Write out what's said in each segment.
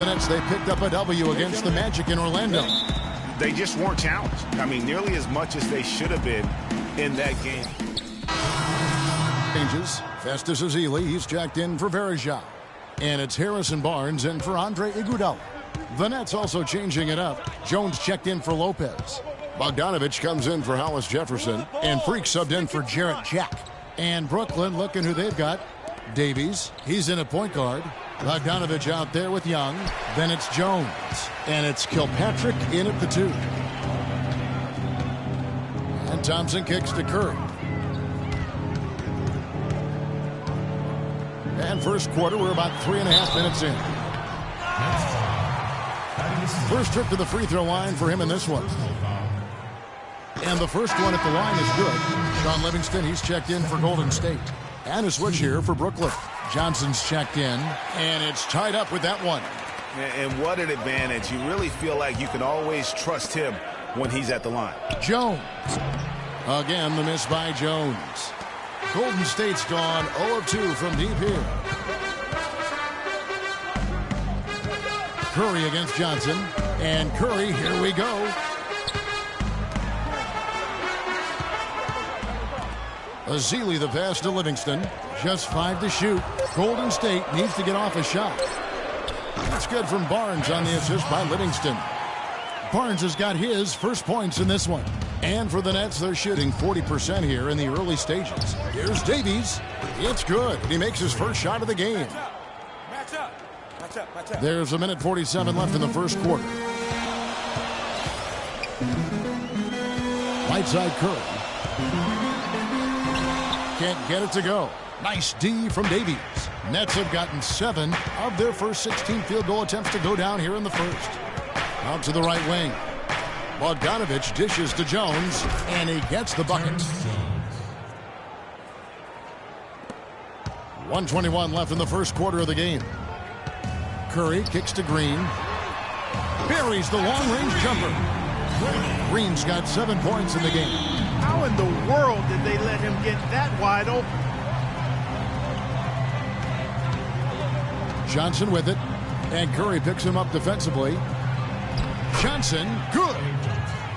Minutes, they picked up a W against the Magic in Orlando. They just weren't challenged. I mean, nearly as much as they should have been in that game. Changes. Festus Ezeli, he's checked in for Varejao. And it's Harrison Barnes in for Andre Iguodala. The Nets also changing it up. Jones checked in for Lopez. Bogdanovich comes in for Hollis Jefferson. And Freak subbed in for Jarrett Jack. And Brooklyn, looking who they've got. Davies, he's in at point guard. Bogdanovich out there with Young. Then it's Jones. And it's Kilpatrick in at the 2. And Thompson kicks to Curry. And first quarter, we're about 3.5 minutes in. First trip to the free throw line for him in this one. And the first one at the line is good. Sean Livingston, he's checked in for Golden State. And a switch here for Brooklyn. Johnson's checked in, and it's tied up with that one. And what an advantage. You really feel like you can always trust him when he's at the line. Jones. Again, the miss by Jones. Golden State's gone 0 of 2 from deep here. Curry against Johnson. And Curry, here we go. Ezeli the pass to Livingston. Just 5 to shoot. Golden State needs to get off a shot. That's good from Barnes on the assist by Livingston. Barnes has got his first points in this one. And for the Nets, they're shooting 40% here in the early stages. Here's Davies. It's good. He makes his first shot of the game. There's 1:47 left in the first quarter. Right side Curry. Can't get it to go. Nice D from Davies. Nets have gotten 7 of their first 16 field goal attempts to go down here in the first. Out to the right wing. Bogdanovich dishes to Jones, and he gets the bucket. 1:21 left in the first quarter of the game. Curry kicks to Green. Buries the long-range jumper. Green's got 7 points in the game. How in the world did they let him get that wide open? Johnson with it, and Curry picks him up defensively. Johnson, good.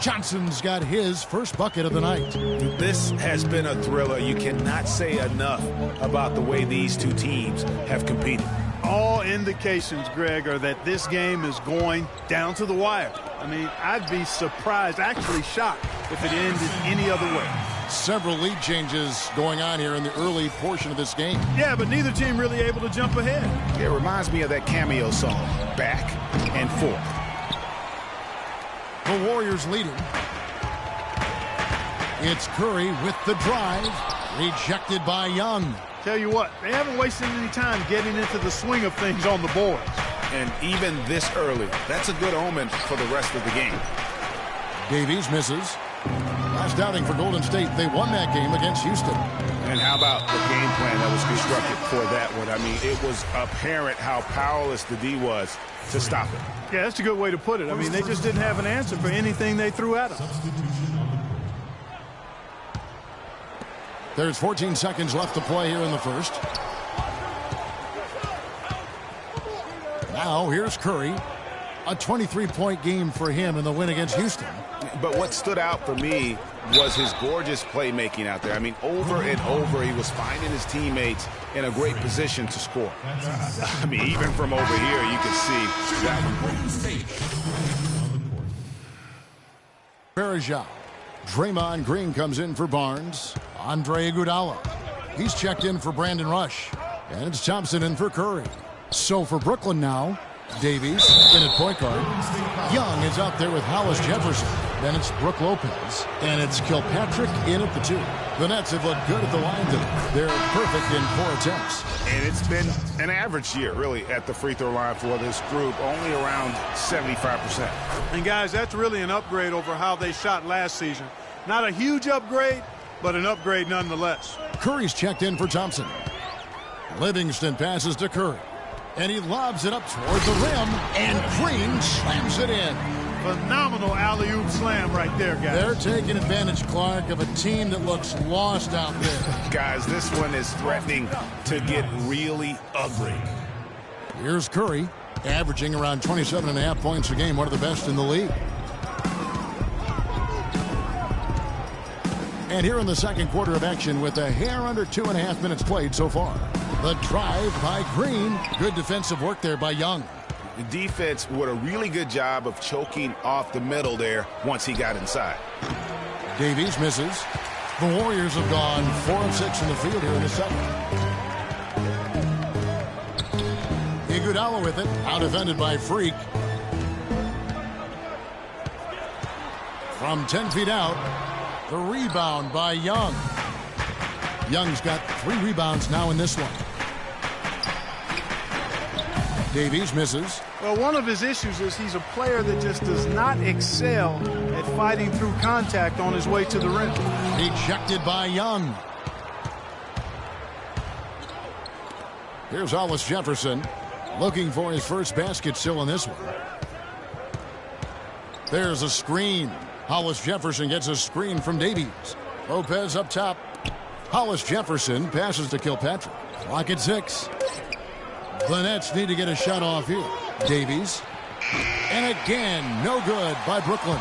Johnson's got his first bucket of the night. This has been a thriller. You cannot say enough about the way these two teams have competed. All indications, Greg, are that this game is going down to the wire. I mean, I'd be surprised, actually shocked, if it ended any other way. Several lead changes going on here in the early portion of this game. Yeah, but neither team really able to jump ahead. It reminds me of that Cameo song, Back and Forth. The Warriors leading. It's Curry with the drive. Rejected by Young. Tell you what, they haven't wasted any time getting into the swing of things on the boards. And even this early, that's a good omen for the rest of the game. Davies misses. Last outing for Golden State, they won that game against Houston. And how about the game plan that was constructed for that one? I mean, it was apparent how powerless the D was to stop it. Yeah, that's a good way to put it. I mean, they just didn't have an answer for anything they threw at them. There's 14 seconds left to play here in the first. Now, here's Curry. A 23-point game for him in the win against Houston. But what stood out for me was his gorgeous playmaking out there. I mean, over and over, he was finding his teammates in a great position to score. I mean, even from over here, you can see that one. Varejao. Draymond Green comes in for Barnes. Andre Iguodala. He's checked in for Brandon Rush. And it's Thompson in for Curry. So for Brooklyn now, Davies in at point guard. Young is out there with Hollis Jefferson. Then it's Brook Lopez. And it's Kilpatrick in at the 2. The Nets have looked good at the line today. They're perfect in 4 attempts. And it's been an average year, really, at the free throw line for this group. Only around 75%. And, guys, that's really an upgrade over how they shot last season. Not a huge upgrade, but an upgrade nonetheless. Curry's checked in for Thompson. Livingston passes to Curry. And he lobs it up toward the rim. And Green slams it in. Phenomenal alley-oop slam right there, guys. They're taking advantage, Clark, of a team that looks lost out there. Guys, this one is threatening to get really ugly. Here's Curry. averaging around 27.5 points a game, one of the best in the league. And here in the second quarter of action with a hair under 2.5 minutes played so far. The drive by Green. Good defensive work there by Young. The defense did a really good job of choking off the middle there once he got inside. Davies misses. The Warriors have gone 4 of 6 in the field here in the second. Iguodala with it. Out defended by Freak. From 10 feet out. The rebound by Young. Young's got 3 rebounds now in this one. Davies misses. Well, one of his issues is he's a player that just does not excel at fighting through contact on his way to the rim. Ejected by Young. Here's Hollis Jefferson looking for his first basket still in this one. There's a screen. Hollis Jefferson gets a screen from Davies. Lopez up top. Hollis Jefferson passes to Kilpatrick. Clock at 6. The Nets need to get a shot off here. Davies. And again, no good by Brooklyn.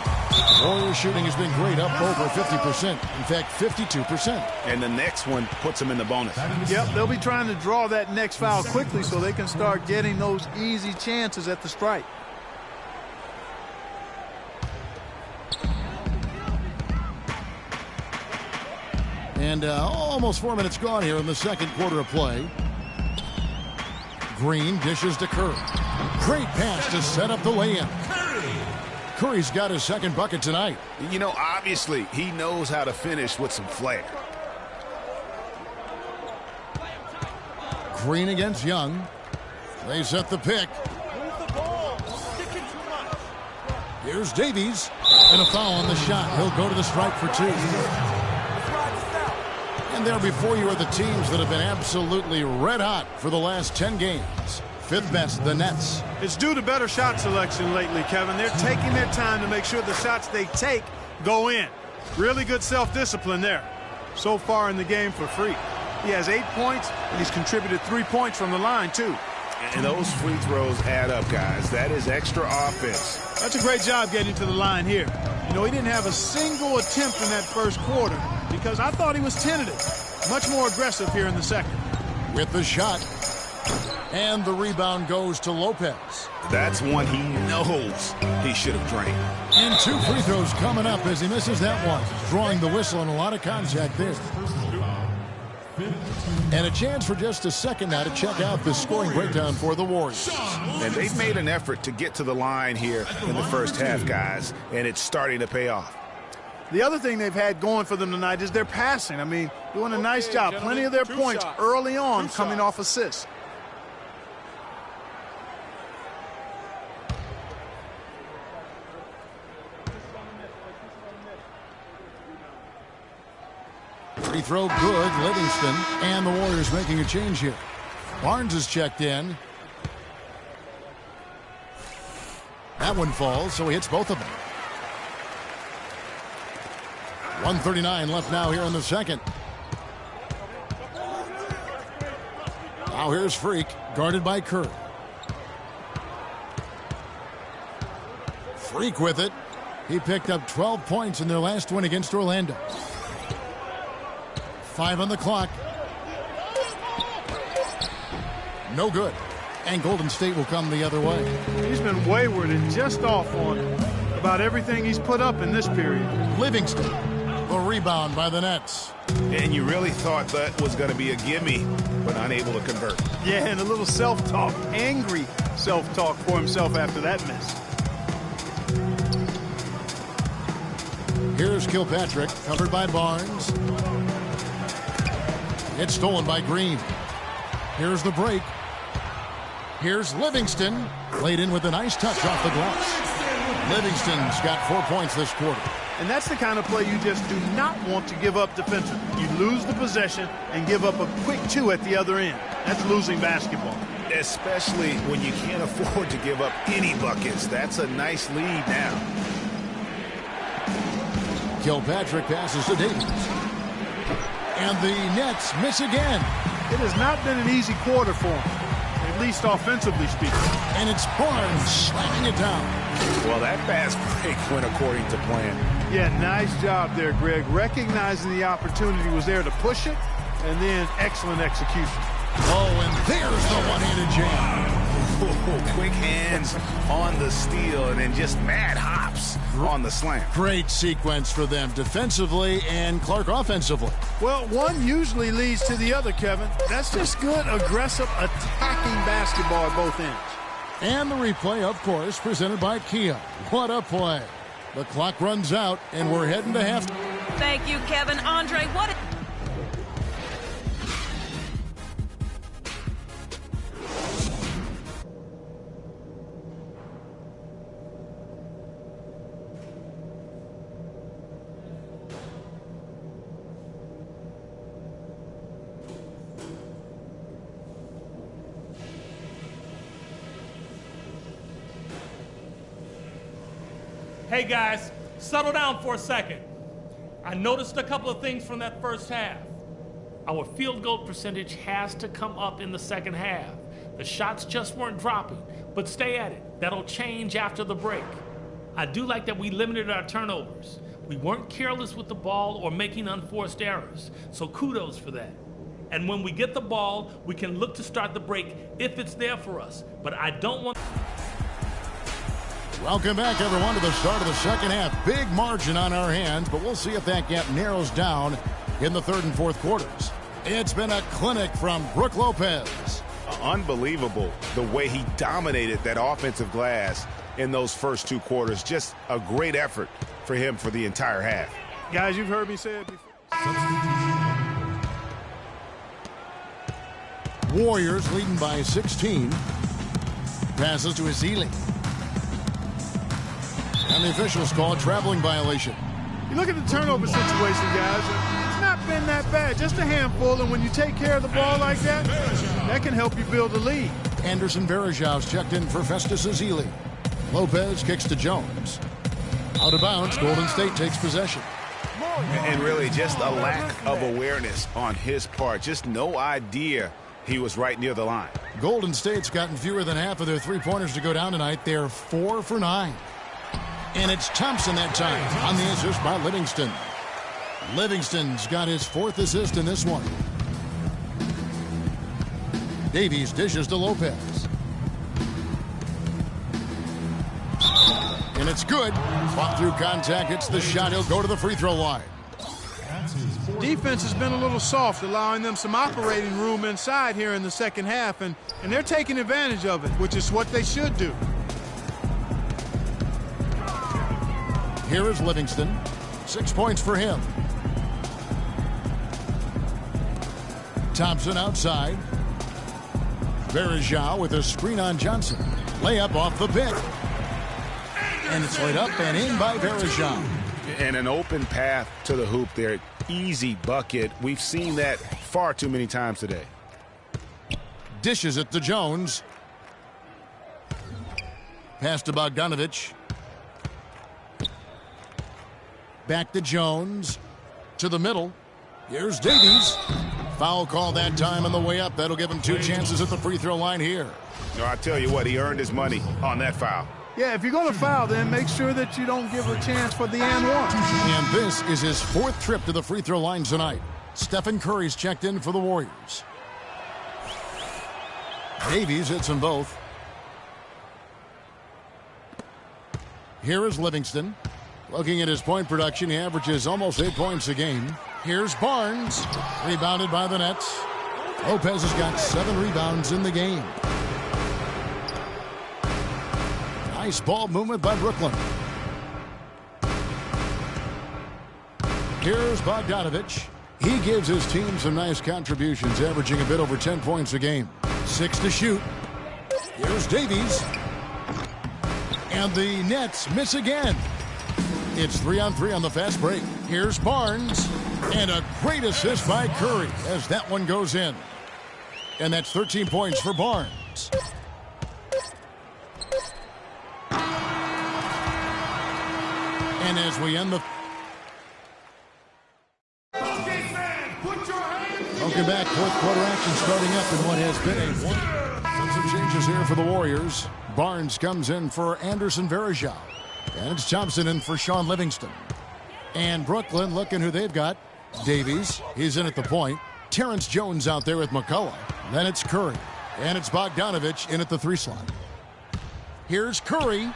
Warriors shooting has been great, up over 50%. In fact, 52%. And the next one puts them in the bonus. Yep, they'll be trying to draw that next foul quickly so they can start getting those easy chances at the strike. And almost 4 minutes gone here in the second quarter of play. Green dishes to Curry. Great pass to set up the lay-in. Curry's got his second bucket tonight. You know, obviously, he knows how to finish with some flair. Green against Young. They set the pick. Here's Davies. And a foul on the shot. He'll go to the strike for 2. And there before you are the teams that have been absolutely red hot for the last 10 games. Fifth best, the Nets. It's due to better shot selection lately, Kevin. They're taking their time to make sure the shots they take go in. Really good self-discipline there. So far in the game for Freak. He has 8 points, and he's contributed 3 points from the line, too. And those free throws add up, guys. That is extra offense. That's a great job getting to the line here. You know, he didn't have a single attempt in that first quarter because I thought he was tentative. Much more aggressive here in the second. With the shot. And the rebound goes to Lopez. That's one he knows he should have drained. And 2 free throws coming up as he misses that one. Drawing the whistle and a lot of contact there. And a chance for just a second now to check out the scoring breakdown for the Warriors. And they've made an effort to get to the line here in the first half, guys, and it's starting to pay off. The other thing they've had going for them tonight is their passing. I mean, doing a nice job. Plenty of their points early on coming off assists. Free throw good, Livingston, and the Warriors making a change here. Barnes is checked in. That one falls, so he hits both of them. 1:39 left now here in the second. Now here's Freak, guarded by Curry. Freak with it. He picked up 12 points in their last win against Orlando. 5 on the clock. No good. And Golden State will come the other way. He's been wayward and just off on about everything he's put up in this period. Livingston, the rebound by the Nets. And you really thought that was going to be a gimme, but unable to convert. Yeah, and a little self-talk, angry self-talk for himself after that miss. Here's Kilpatrick, covered by Barnes. It's stolen by Green. Here's the break. Here's Livingston, laid in with a nice touch off the glass. Livingston's got 4 points this quarter. And that's the kind of play you just do not want to give up defensively. You lose the possession and give up a quick 2 at the other end. That's losing basketball. Especially when you can't afford to give up any buckets. That's a nice lead now. Kilpatrick passes to Davies. And the Nets miss again. It has not been an easy quarter for them. They've least offensively speaking. And it's Barnes slamming it down. Well, that fast break went according to plan. Yeah, nice job there, Greg. Recognizing the opportunity was there to push it, and then excellent execution. Oh, and there's the one-handed jam. Oh, quick hands on the steal, and then just mad hops on the slam. Great sequence for them defensively and Clark offensively. Well, one usually leads to the other, Kevin. That's just good, aggressive, attacking basketball at both ends. And the replay, of course, presented by Kia. What a play. The clock runs out, and we're heading to half. Thank you, Kevin. Andre, what... Hey guys, settle down for a second. I noticed a couple of things from that first half. Our field goal percentage has to come up in the second half. The shots just weren't dropping, but stay at it. That'll change after the break. I do like that we limited our turnovers. We weren't careless with the ball or making unforced errors, so kudos for that. And when we get the ball, we can look to start the break if it's there for us. But I don't want... Welcome back, everyone, to the start of the second half. Big margin on our hands, but we'll see if that gap narrows down in the third and fourth quarters. It's been a clinic from Brook Lopez. Unbelievable the way he dominated that offensive glass in those first two quarters. Just a great effort for him for the entire half. Guys, you've heard me say it before. Warriors leading by 16. Passes to Ezeli. And the officials call a traveling violation. You look at the turnover situation, guys. It's not been that bad. Just a handful, and when you take care of the ball like that, that can help you build a lead. Anderson Varejão's checked in for Festus Ezeli. Lopez kicks to Jones. Out of bounds, Golden State takes possession. And really just a lack of awareness on his part. Just no idea he was right near the line. Golden State's gotten fewer than half of their three-pointers to go down tonight. They're 4 for 9. And it's Thompson that time on the assist by Livingston. Livingston's got his 4th assist in this one. Davies dishes to Lopez. And it's good. Fought through contact. It's the shot. He'll go to the free throw line. Defense has been a little soft, allowing them some operating room inside here in the second half, and they're taking advantage of it, which is what they should do. Here is Livingston. 6 points for him. Thompson outside. Varejão with a screen on Johnson. Layup off the pick. And it's laid up and in by Varejão. And an open path to the hoop there. Easy bucket. We've seen that far too many times today. Dishes it to Jones. Pass to Bogdanović. Back to Jones. To the middle. Here's Davies. Foul call that time on the way up. That'll give him 2 chances at the free throw line here. No, I tell you what, he earned his money on that foul. Yeah, if you're going to foul, then make sure that you don't give a chance for the and one. And this is his 4th trip to the free throw line tonight. Stephen Curry's checked in for the Warriors. Davies hits them both. Here is Livingston. Looking at his point production, he averages almost 8 points a game. Here's Barnes. Rebounded by the Nets. Lopez has got 7 rebounds in the game. Nice ball movement by Brooklyn. Here's Bogdanović. He gives his team some nice contributions, averaging a bit over 10 points a game. 6 to shoot. Here's Davies. And the Nets miss again. It's 3-on-3 on the fast break. Here's Barnes. And a great assist by Curry as that one goes in. And that's 13 points for Barnes. And as we end the... Welcome back. Fourth quarter action starting up in what has been a Some changes here for the Warriors. Barnes comes in for Anderson Varejao. And it's Thompson in for Sean Livingston. And Brooklyn looking who they've got. Davies, he's in at the point. Terrence Jones out there with McCullough. Then it's Curry. And it's Bogdanovich in at the 3 slot. Here's Curry.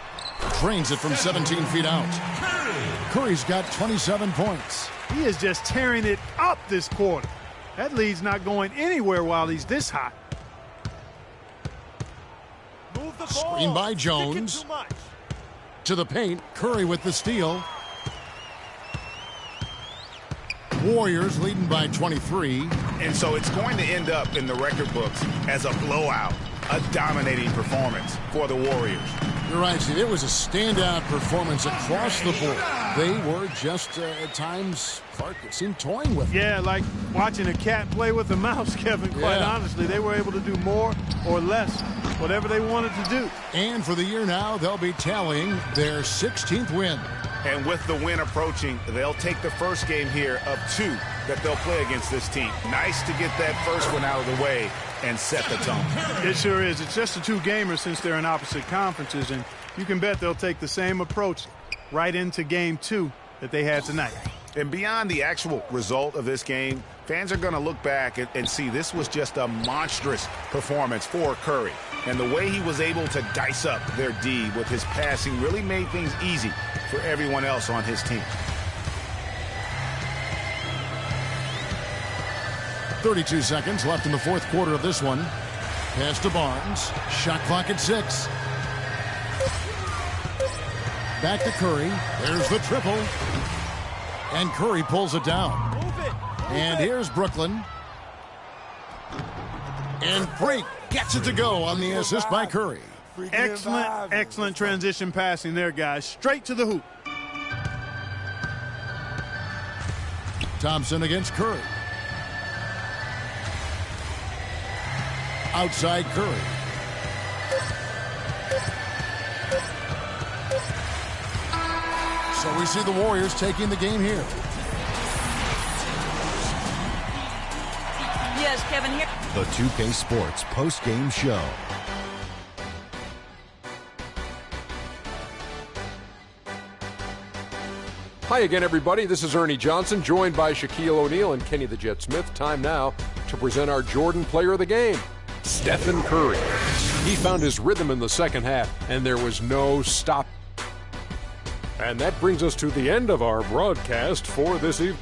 Drains it from 17 feet out. Curry's got 27 points. He is just tearing it up this quarter. That lead's not going anywhere while he's this hot. Screen by Jones. To the paint. Curry with the steal. Warriors leading by 23. And so it's going to end up in the record books as a blowout, a dominating performance for the Warriors. You're right, Steve. It was a standout performance across the board. They were just, at times, Clark, it seemed toying with it. Yeah, like watching a cat play with a mouse, Kevin, quite honestly. They were able to do more or less, whatever they wanted to do. And for the year now, they'll be tallying their 16th win. And with the win approaching, they'll take the first game here of 2 that they'll play against this team. Nice to get that first one out of the way and set the tone. It sure is. It's just a 2-gamer since they're in opposite conferences, and you can bet they'll take the same approach right into game 2 that they had tonight. And beyond the actual result of this game, fans are going to look back and see this was just a monstrous performance for Curry. And the way he was able to dice up their D with his passing really made things easy for everyone else on his team. 32 seconds left in the 4th quarter of this one. Pass to Barnes. Shot clock at 6. Back to Curry. There's the triple. And Curry pulls it down. And here's Brooklyn. And Freak gets it to go on the assist by Curry. Excellent transition passing there, guys. Straight to the hoop. Thompson against Curry. Outside Curry. So we see the Warriors taking the game here. Yes, Kevin, here. The 2K Sports post-game show. Hi again, everybody. This is Ernie Johnson, joined by Shaquille O'Neal and Kenny the Jet Smith. Time now to present our Jordan Player of the Game, Stephen Curry. He found his rhythm in the second half, and there was no stop. And that brings us to the end of our broadcast for this evening.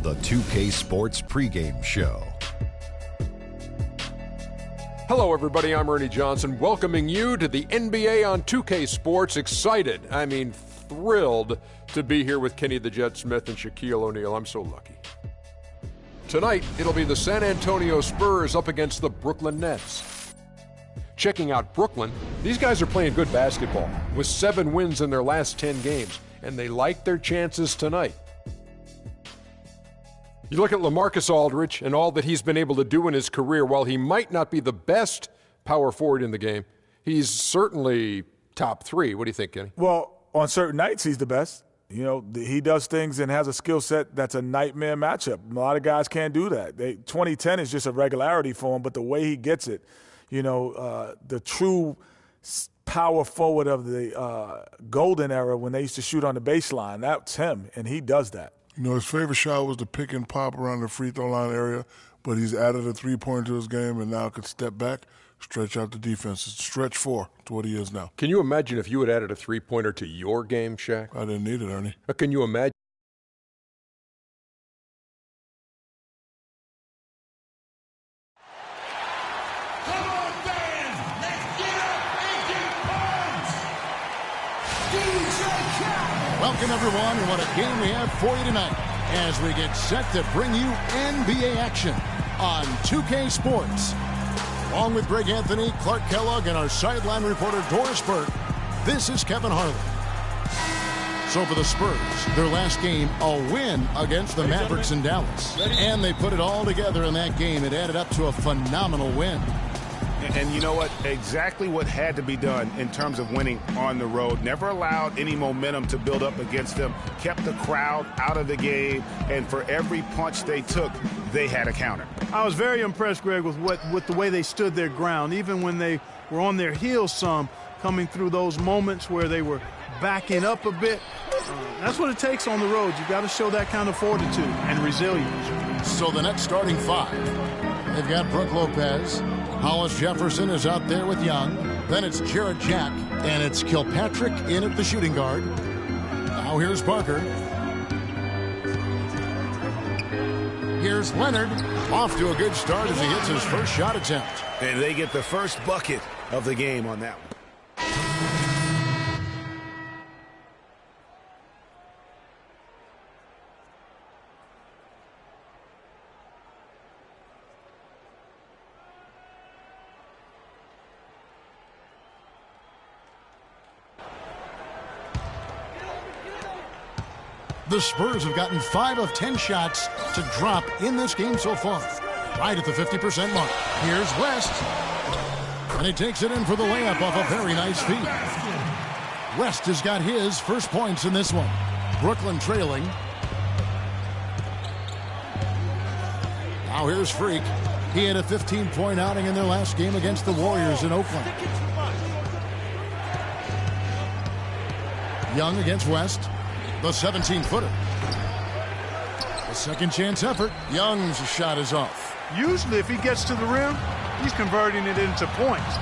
The 2K Sports pregame show. Hello, everybody. I'm Ernie Johnson, welcoming you to the NBA on 2K Sports. Excited, thrilled to be here with Kenny the Jet Smith and Shaquille O'Neal. I'm so lucky. Tonight, it'll be the San Antonio Spurs up against the Brooklyn Nets. Checking out Brooklyn, these guys are playing good basketball with 7 wins in their last 10 games, and they like their chances tonight. You look at LaMarcus Aldridge and all that he's been able to do in his career. While he might not be the best power forward in the game, he's certainly top 3. What do you think, Kenny? Well, on certain nights, he's the best. You know, he does things and has a skill set that's a nightmare matchup. A lot of guys can't do that. 2010 is just a regularity for him, but the way he gets it, the true power forward of the golden era when they used to shoot on the baseline, that's him, and he does that. His favorite shot was the pick and pop around the free throw line area, but he's added a three-pointer to his game and now can step back, stretch out the defense. It's stretch 4 to what he is now. Can you imagine if you had added a three-pointer to your game, Shaq? I didn't need it, Ernie. Can you imagine? Come on, fans! Let's get up and get pumped! DJ Khaled! Welcome, everyone, and what a game we have for you tonight as we get set to bring you NBA action on 2K Sports. Along with Greg Anthony, Clark Kellogg, and our sideline reporter Doris Burke, this is Kevin Harlan. So for the Spurs, their last game, a win against the Mavericks in Dallas. And they put it all together in that game. It added up to a phenomenal win. And you know what? Exactly what had to be done in terms of winning on the road. Never allowed any momentum to build up against them. Kept the crowd out of the game. And for every punch they took, they had a counter. I was very impressed, Greg, with the way they stood their ground, even when they were on their heels some, coming through those moments where they were backing up a bit. That's what it takes on the road. You got to show that kind of fortitude and resilience. So the next starting 5, they've got Brook Lopez. Hollis Jefferson is out there with Young. Then it's Jarrett Jack, and it's Kilpatrick in at the shooting guard. Now here's Parker. Here's Leonard, off to a good start as he hits his first shot attempt. And they get the first bucket of the game on that one. The Spurs have gotten 5 of 10 shots to drop in this game so far. Right at the 50% mark. Here's West. And he takes it in for the layup off a very nice feed. West has got his first points in this one. Brooklyn trailing. Now here's Freak. He had a 15-point outing in their last game against the Warriors in Oakland. Young against West. The 17-footer. A second chance effort. Young's shot is off. Usually if he gets to the rim, he's converting it into points.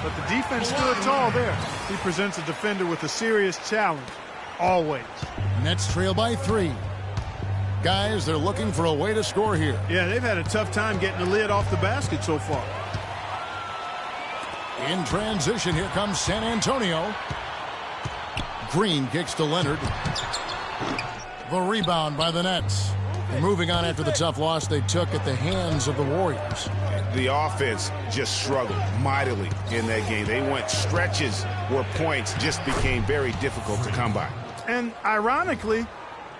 But the defense stood tall there. He presents a defender with a serious challenge, always. Nets trail by 3. Guys, they're looking for a way to score here. Yeah, they've had a tough time getting the lid off the basket so far. In transition, here comes San Antonio. Green kicks to Leonard. The rebound by the Nets. And moving on after the tough loss they took at the hands of the Warriors. The offense just struggled mightily in that game. They went stretches where points just became very difficult to come by. And ironically,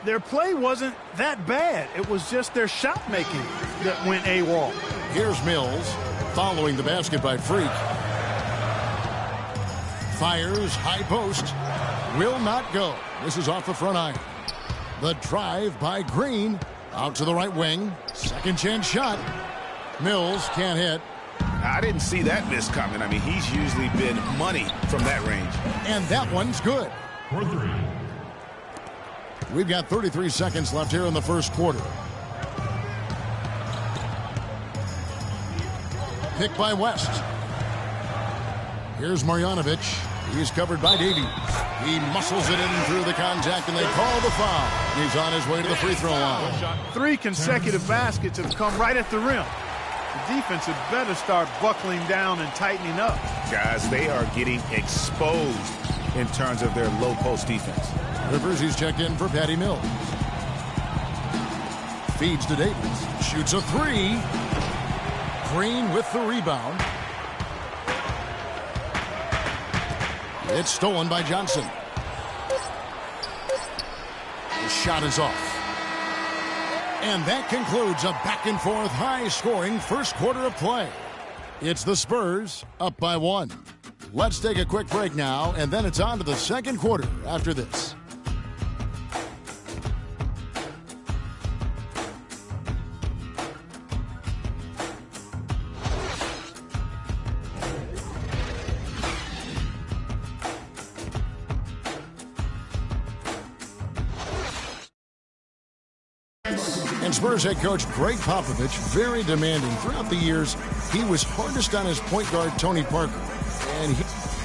their play wasn't that bad. It was just their shot making that went AWOL. Here's Mills following the basket by Freak. Fires, high post. Will not go. This is off the front iron. The drive by Green. Out to the right wing. Second chance shot. Mills can't hit. I didn't see that miss coming. I mean, he's usually been money from that range. And that one's good. For 3. We've got 33 seconds left here in the first quarter. Pick by West. Here's Marjanovic. He's covered by Davies. He muscles it in through the contact, and they call the foul. He's on his way to the free throw line. 3 consecutive baskets have come right at the rim. The defense had better start buckling down and tightening up. Guys, they are getting exposed in terms of their low post defense. Rivers, he's checked in for Patty Mills. Feeds to Davis. Shoots a 3. Green with the rebound. It's stolen by Johnson. The shot is off. And that concludes a back-and-forth, high-scoring first quarter of play. It's the Spurs up by 1. Let's take a quick break now, and then it's on to the second quarter after this. And Spurs head coach Greg Popovich, very demanding. Throughout the years, he was hardest on his point guard, Tony Parker. And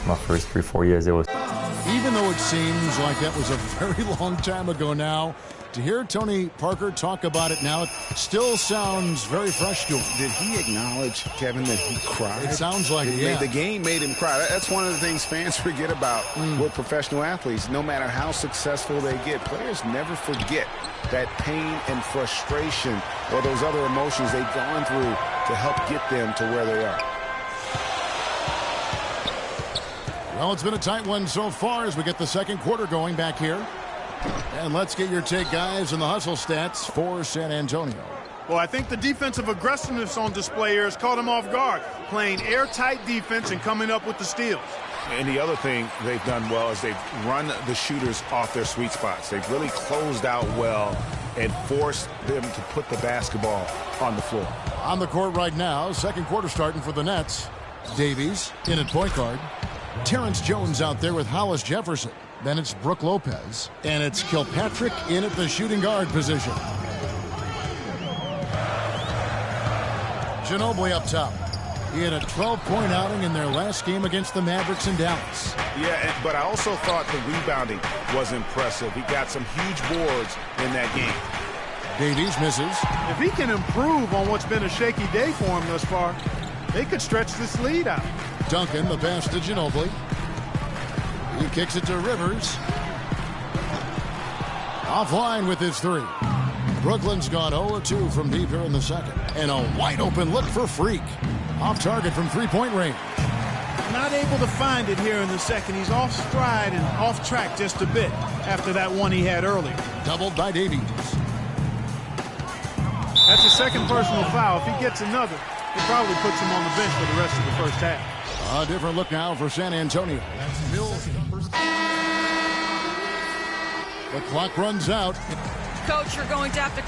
my first 3-4 years, it was... Even though it seems like that was a very long time ago now, to hear Tony Parker talk about it now, it still sounds very fresh to him. Did he acknowledge, Kevin, that he cried? It sounds like it, yeah. The game made him cry. That's one of the things fans forget about with professional athletes. No matter how successful they get, players never forget that pain and frustration or those other emotions they've gone through to help get them to where they are. Well, it's been a tight one so far as we get the second quarter going back here. And let's get your take, guys, on the hustle stats for San Antonio. Well, I think the defensive aggressiveness on display here has caught them off guard, playing airtight defense and coming up with the steals. And the other thing they've done well is they've run the shooters off their sweet spots. They've really closed out well and forced them to put the basketball on the floor. On the court right now, second quarter starting for the Nets. Davies in at point guard. Terrence Jones out there with Hollis Jefferson. Then it's Brook Lopez. And it's Kilpatrick in at the shooting guard position. Ginobili up top. He had a 12-point outing in their last game against the Mavericks in Dallas. Yeah, but I also thought the rebounding was impressive. He got some huge boards in that game. Davies misses. If he can improve on what's been a shaky day for him thus far, they could stretch this lead out. Duncan, the pass to Ginobili. He kicks it to Rivers. Offline with his 3. Brooklyn's gone 0-2 from deep here in the second. And a wide-open look for Freak. Off target from three-point range. Not able to find it here in the second. He's off stride and off track just a bit after that one he had earlier. Doubled by Davies. That's his second personal foul. If he gets another, it probably puts him on the bench for the rest of the first half. A different look now for San Antonio. The clock runs out. Coach, you're going to have to